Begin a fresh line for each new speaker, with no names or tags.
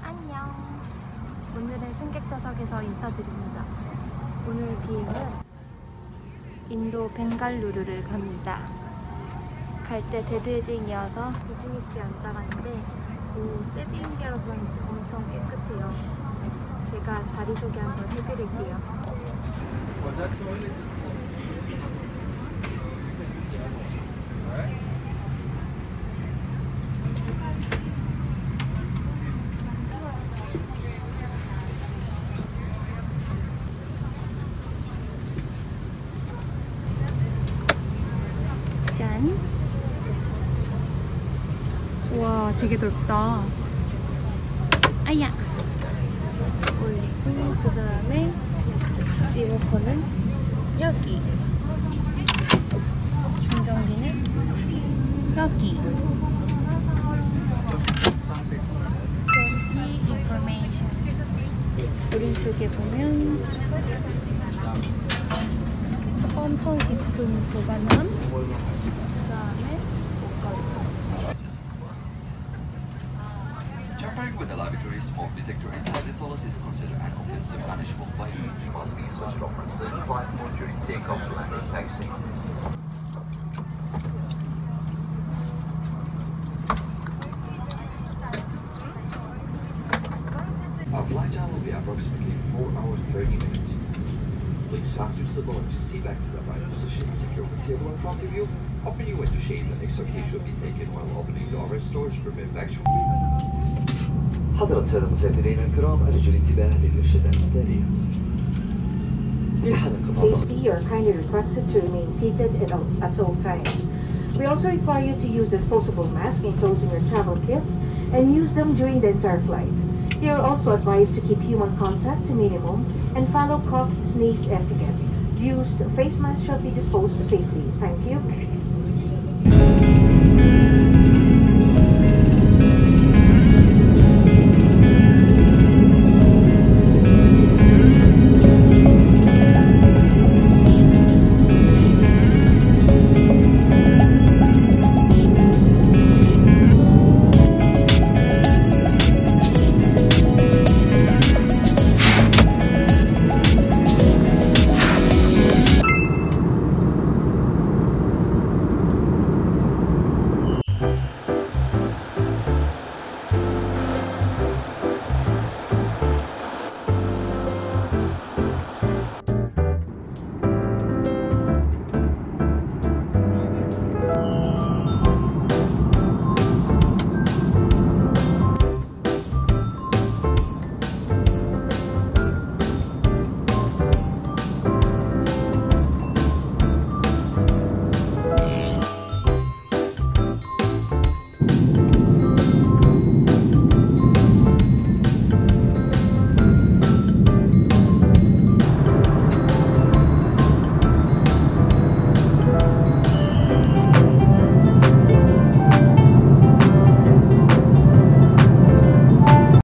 안녕. 오늘은 승객 좌석에서 인사드립니다. 오늘 비행은 인도 뱅갈루루를 갑니다. 갈 때 데드헤딩이어서 비즈니스에 앉아가는데 새 비행기라서 그런지 엄청 깨끗해요. 제가 자리소개 한번 해드릴게요. 짠! 와, 되게 넓다. 아야! 올리고 그 다음에 리모컨은 여기, 충전기는 여기. Safety information. 오른쪽에 보면 엄청 깊은 보관함.
With a laboratory smoke detector inside the toilet is considered an offensive punishable flight. It must be switched off from certain flight mode during takeoff and taxi. Our flight time will be approximately 4 hours 30 minutes. Please fasten your seatbelt to seat back to the right position, secure the table in front of you. Open your window shade and extra key should be taken while opening the overhead doors to prevent baggage. حضرة سادة المسافرين الكرام أرجو الانتباه للإرشادات التالية.
Safety, you are kindly requested to remain seated at all times. We also require you to use disposable masks enclosing your travel kits and use them during the entire flight. You are also advised to keep human contact to minimum and follow cough, sneeze etiquette. Used face masks should be disposed safely. Thank you.